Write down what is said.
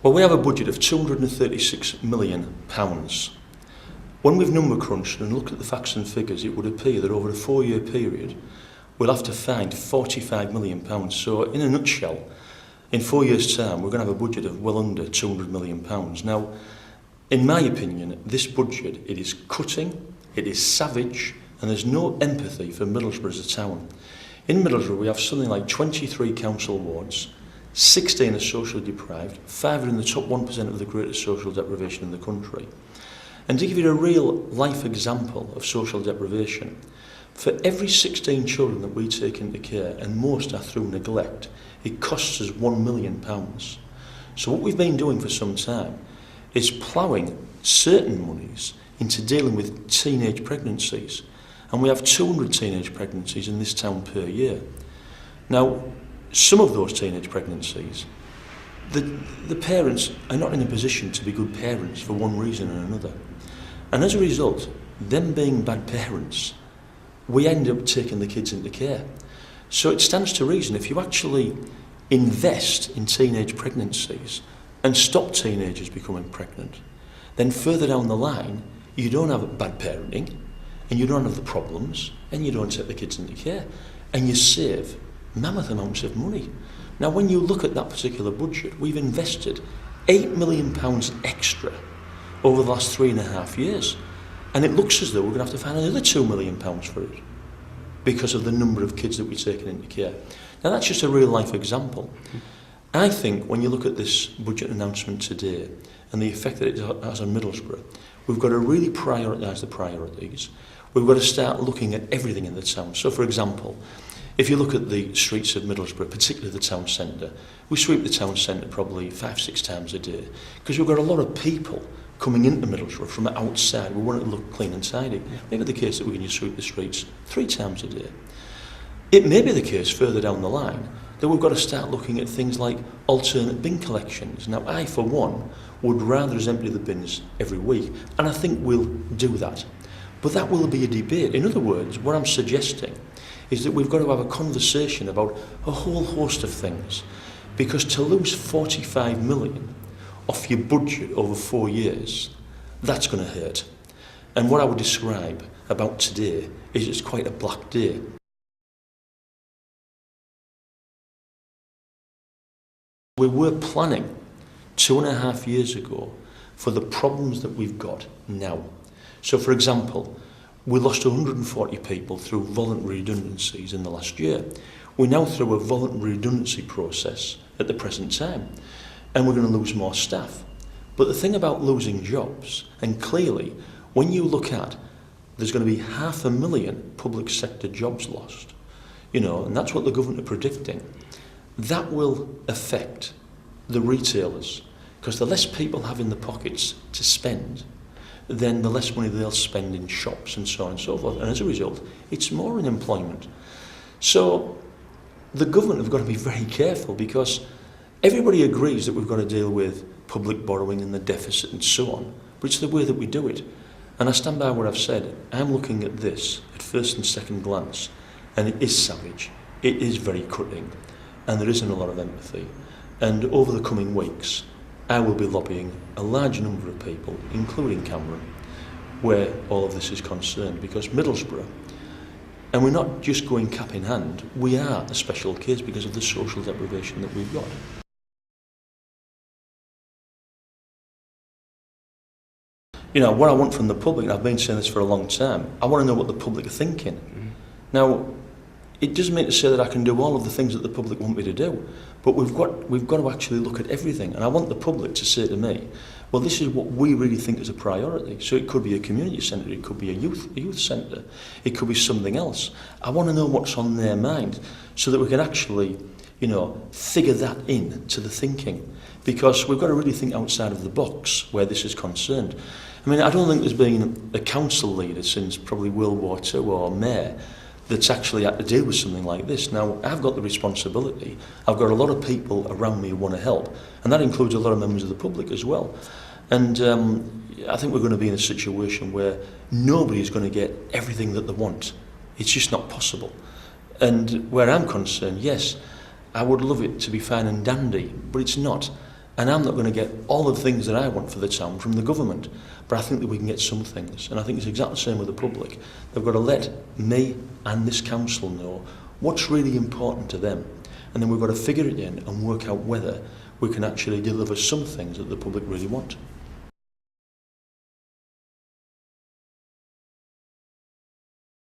Well, we have a budget of £236 million. When we've number crunched and looked at the facts and figures, it would appear that over a 4-year period, we'll have to find £45 million. So, in a nutshell, in 4 years' time, we're going to have a budget of well under £200 million. Now, in my opinion, this budget, it is cutting, it is savage, and there's no empathy for Middlesbrough as a town. In Middlesbrough, we have something like 23 council wards, 16 are socially deprived, 5 are in the top 1% of the greatest social deprivation in the country. And to give you a real life example of social deprivation, for every 16 children that we take into care, and most are through neglect, it costs us £1 million. So what we've been doing for some time is ploughing certain monies into dealing with teenage pregnancies. And we have 200 teenage pregnancies in this town per year. Now, some of those teenage pregnancies, the parents are not in a position to be good parents for one reason or another. And as a result, them being bad parents, we end up taking the kids into care. So it stands to reason, if you actually invest in teenage pregnancies and stop teenagers becoming pregnant, then further down the line, you don't have bad parenting, and you don't have the problems, and you don't take the kids into care, and you save mammoth amounts of money. Now, when you look at that particular budget, we've invested £8 million extra over the last 3.5 years, and it looks as though we're going to have to find another £2 million for it because of the number of kids that we've taken into care. Now, that's just a real-life example. I think when you look at this budget announcement today and the effect that it has on Middlesbrough, we've got to really prioritise the priorities. We've got to start looking at everything in the town. So, for example, if you look at the streets of Middlesbrough, particularly the town centre, we sweep the town centre probably 5-6 times a day because we've got a lot of people coming into Middlesbrough from outside. We want it to look clean and tidy. Maybe the case that we can just sweep the streets 3 times a day. It may be the case further down the line that we've got to start looking at things like alternate bin collections. Now, I, for one, would rather us empty the bins every week, and I think we'll do that. But that will be a debate. In other words, what I'm suggesting is that we've got to have a conversation about a whole host of things. Because to lose 45 million off your budget over 4 years, that's going to hurt. And what I would describe about today is it's quite a black day. We were planning 2.5 years ago for the problems that we've got now. So, for example, we lost 140 people through voluntary redundancies in the last year. We're now through a voluntary redundancy process at the present time, and we're going to lose more staff. But the thing about losing jobs, and clearly, when you look at, there's going to be 500,000 public sector jobs lost, and that's what the government are predicting. That will affect the retailers, because the less people have in the pockets to spend, then the less money they'll spend in shops and so on and so forth. And as a result, it's more unemployment. So the government have got to be very careful, because everybody agrees that we've got to deal with public borrowing and the deficit and so on, but it's the way that we do it. And I stand by what I've said. I'm looking at this at first and second glance, and it is savage, it is very cutting, and there isn't a lot of empathy. And over the coming weeks, I will be lobbying a large number of people, including Cameron, where all of this is concerned, because Middlesbrough, and we're not just going cap in hand, we are a special case because of the social deprivation that we've got. What I want from the public, and I've been saying this for a long time, I want to know what the public are thinking. Now, it doesn't mean to say that I can do all of the things that the public want me to do, but we've got to actually look at everything. And I want the public to say to me, well, this is what we really think is a priority. So it could be a community centre, it could be a youth centre, it could be something else. I want to know what's on their mind so that we can actually, figure that in to the thinking. Because we've got to really think outside of the box where this is concerned. I mean, I don't think there's been a council leader since probably World War II or mayor that's actually had to deal with something like this. Now, I've got the responsibility. I've got a lot of people around me who want to help, and that includes a lot of members of the public as well. And I think we're going to be in a situation where nobody's going to get everything that they want. It's just not possible. And where I'm concerned, yes, I would love it to be fine and dandy, but it's not. And I'm not going to get all of the things that I want for the town from the government, but I think that we can get some things. And I think it's exactly the same with the public. They've got to let me and this council know what's really important to them. And then we've got to figure it in and work out whether we can actually deliver some things that the public really want.